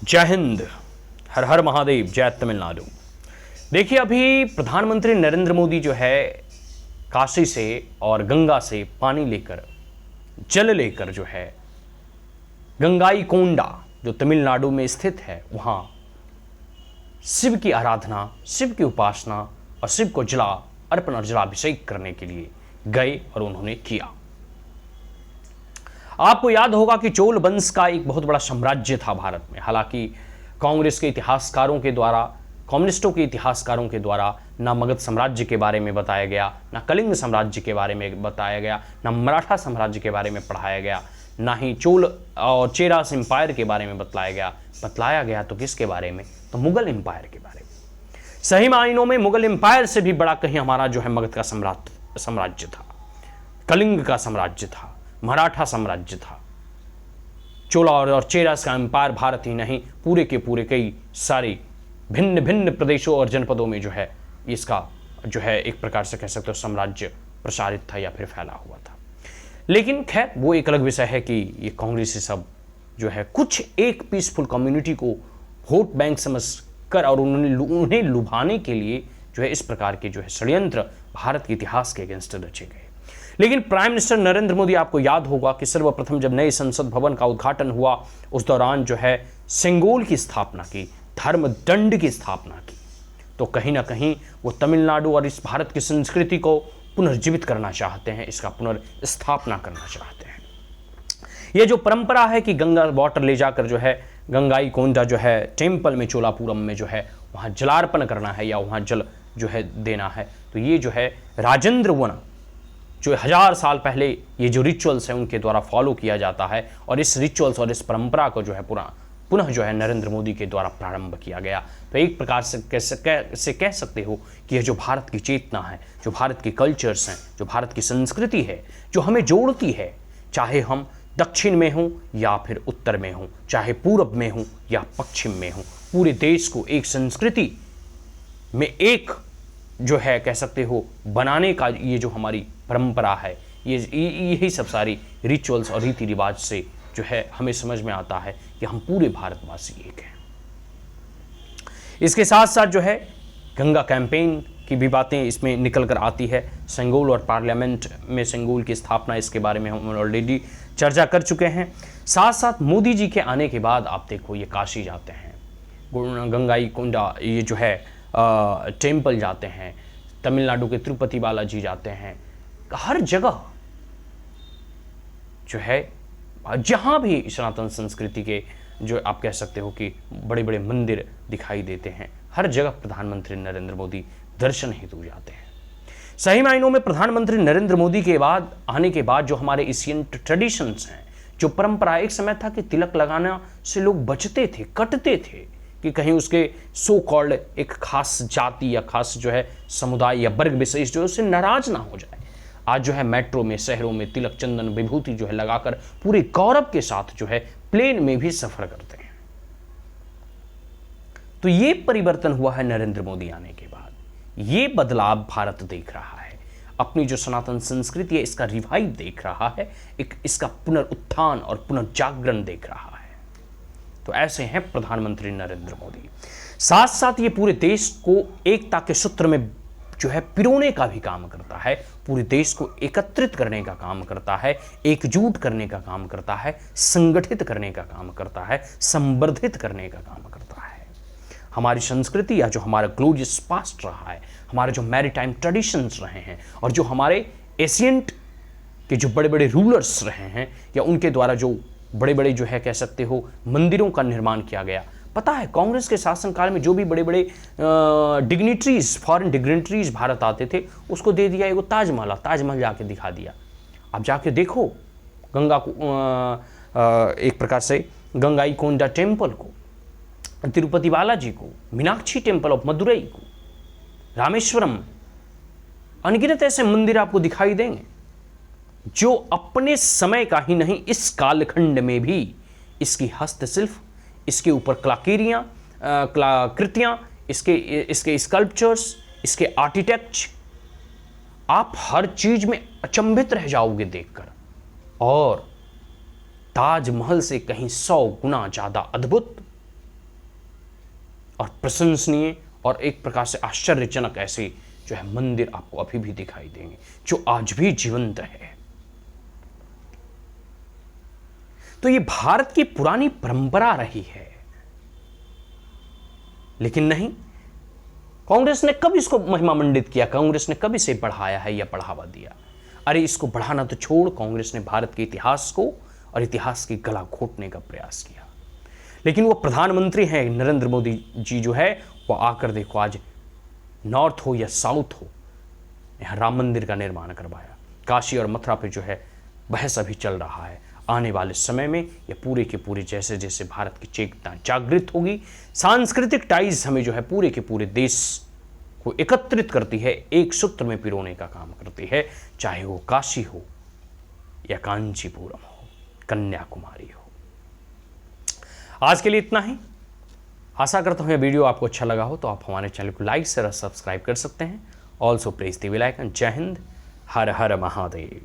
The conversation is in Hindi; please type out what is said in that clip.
जय हिंद, हर हर महादेव, जय तमिलनाडु। देखिए, अभी प्रधानमंत्री नरेंद्र मोदी जो है काशी से और गंगा से पानी लेकर, जल लेकर जो है गंगाई कोंडा जो तमिलनाडु में स्थित है वहाँ शिव की आराधना, शिव की उपासना और शिव को जला अर्पण और जलाभिषेक करने के लिए गए और उन्होंने किया। आपको याद होगा कि चोल वंश का एक बहुत बड़ा साम्राज्य था भारत में। हालांकि कांग्रेस के इतिहासकारों के द्वारा, कम्युनिस्टों के इतिहासकारों के द्वारा ना मगध साम्राज्य के बारे में बताया गया, ना कलिंग साम्राज्य के बारे में बताया गया, ना मराठा साम्राज्य के बारे में पढ़ाया गया, ना ही चोल और चेरास एम्पायर के बारे में बतलाया गया तो किसके बारे में? तो मुगल एम्पायर के बारे में। सही मायनों में मुगल एम्पायर से भी बड़ा कहीं हमारा जो है मगध का साम्राज्य था, कलिंग का साम्राज्य था, मराठा साम्राज्य था। चोला और चेरास का एम्पायर भारत ही नहीं, पूरे के पूरे कई सारी भिन्न भिन्न प्रदेशों और जनपदों में जो है इसका जो है एक प्रकार से कह सकते हो साम्राज्य प्रसारित था या फिर फैला हुआ था। लेकिन खैर वो एक अलग विषय है कि ये कांग्रेसी सब जो है कुछ एक पीसफुल कम्युनिटी को वोट बैंक समझ कर और उन्हें लुभाने के लिए जो है इस प्रकार के जो है षड्यंत्र भारत के इतिहास के अगेंस्ट रचे गए। लेकिन प्राइम मिनिस्टर नरेंद्र मोदी, आपको याद होगा कि सर्वप्रथम जब नए संसद भवन का उद्घाटन हुआ उस दौरान जो है सेंगोल की स्थापना की, धर्म दंड की स्थापना की, तो कहीं ना कहीं वो तमिलनाडु और इस भारत की संस्कृति को पुनर्जीवित करना चाहते हैं, इसका पुनर्स्थापना करना चाहते हैं। ये जो परंपरा है कि गंगा वाटर ले जाकर जो है गंगाई कोंडा जो है टेम्पल में, चोलापुरम में जो है वहाँ जलार्पण करना है या वहाँ जल जो है देना है, तो ये जो है राजेंद्र वन जो 1000 साल पहले ये जो रिचुअल्स हैं उनके द्वारा फॉलो किया जाता है और इस रिचुअल्स और इस परंपरा को जो है पुनः जो है नरेंद्र मोदी के द्वारा प्रारंभ किया गया। तो एक प्रकार से कह सकते हो कि यह जो भारत की चेतना है, जो भारत के कल्चर्स हैं, जो भारत की संस्कृति है, जो हमें जोड़ती है, चाहे हम दक्षिण में हों या फिर उत्तर में हों, चाहे पूर्व में हों या पश्चिम में हों, पूरे देश को एक संस्कृति में एक जो है कह सकते हो बनाने का ये जो हमारी परंपरा है, यही सब सारी रिचुअल्स और रीति रिवाज से जो है हमें समझ में आता है कि हम पूरे भारतवासी एक हैं। इसके साथ साथ जो है गंगा कैंपेन की भी बातें इसमें निकल कर आती है। सेंगोल और पार्लियामेंट में सेंगोल की स्थापना, इसके बारे में हम ऑलरेडी चर्चा कर चुके हैं। साथ साथ मोदी जी के आने के बाद आप देखो ये काशी जाते हैं, गंगाई कोंडा ये जो है टेम्पल जाते हैं, तमिलनाडु के तिरुपति बालाजी जाते हैं, हर जगह जो है जहाँ भी सनातन संस्कृति के जो आप कह सकते हो कि बड़े बड़े मंदिर दिखाई देते हैं, हर जगह प्रधानमंत्री नरेंद्र मोदी दर्शन हेतु जाते हैं। सही मायनों में प्रधानमंत्री नरेंद्र मोदी के बाद आने के बाद जो हमारे एशियन ट्रेडिशंस हैं, जो परंपरा, एक समय था कि तिलक लगाना से लोग बचते थे, कटते थे कि कहीं उसके सो कॉल्ड एक खास जाति या खास जो है समुदाय या वर्ग विशेष जो है उससे नाराज ना हो जाए। आज जो है मेट्रो में, शहरों में तिलक चंदन विभूति जो है लगाकर पूरे गौरव के साथ जो है प्लेन में भी सफर करते हैं। तो ये परिवर्तन हुआ है नरेंद्र मोदी आने के बाद, ये बदलाव भारत देख रहा है, अपनी जो सनातन संस्कृति है इसका रिवाइव देख रहा है, एक इसका पुनरुत्थान और पुनर्जागरण देख रहा है। तो ऐसे हैं प्रधानमंत्री नरेंद्र मोदी। साथ साथ ये पूरे देश को एकता के सूत्र में जो है पिरोने का भी काम करता है, पूरे देश को एकत्रित करने का काम करता है, एकजुट करने का काम करता है, संगठित करने का काम करता है, संवर्धित करने का काम करता है। हमारी संस्कृति या जो हमारा ग्लोरियस पास्ट रहा है, हमारे जो मैरीटाइम ट्रेडिशंस रहे हैं और जो हमारे एशियंट के जो बड़े बड़े रूलर्स रहे हैं या उनके द्वारा जो बड़े बड़े जो है कह सकते हो मंदिरों का निर्माण किया गया। पता है कांग्रेस के शासनकाल में जो भी बड़े बड़े डिग्निटरीज, फॉरेन डिग्निटरीज भारत आते थे, उसको दे दिया एगो ताजमहल जाके दिखा दिया। आप जाके देखो गंगा को एक प्रकार से गंगाई कोंडा टेम्पल को, तिरुपति बालाजी को, मीनाक्षी टेम्पल ऑफ मदुरई को, रामेश्वरम, अनगिनत ऐसे मंदिर आपको दिखाई देंगे जो अपने समय का ही नहीं, इस कालखंड में भी इसकी हस्तशिल्प, इसके ऊपर कलाकृतियाँ, इसके स्कल्पचर्स, इसके आर्किटेक्ट, आप हर चीज में अचंभित रह जाओगे देखकर। और ताजमहल से कहीं 100 गुना ज्यादा अद्भुत और प्रशंसनीय और एक प्रकार से आश्चर्यजनक ऐसे जो है मंदिर आपको अभी भी दिखाई देंगे, जो आज भी जीवंत है। तो ये भारत की पुरानी परंपरा रही है, लेकिन नहीं, कांग्रेस ने कब इसको महिमा मंडित किया? कांग्रेस ने कब इसे बढ़ाया है या बढ़ावा दिया? अरे इसको बढ़ाना तो छोड़, कांग्रेस ने भारत के इतिहास को और इतिहास की गला घोटने का प्रयास किया। लेकिन वो प्रधानमंत्री हैं नरेंद्र मोदी जी, जो है वो आकर देखो आज नॉर्थ हो या साउथ हो, यहाँ राम मंदिर का निर्माण करवाया। काशी और मथुरा पे जो है बहस अभी चल रहा है। आने वाले समय में ये पूरे के पूरे जैसे जैसे भारत की चेतना जागृत होगी, सांस्कृतिक टाइज हमें जो है पूरे के पूरे देश को एकत्रित करती है, एक सूत्र में पिरोने का काम करती है, चाहे वो काशी हो या कांचीपुरम हो, कन्याकुमारी हो। आज के लिए इतना ही। आशा करता हूँ यह वीडियो आपको अच्छा लगा हो तो आप हमारे चैनल को लाइक शेयर और सब्सक्राइब कर सकते हैं। Also press the bell icon. जय हिंद, हर हर महादेव।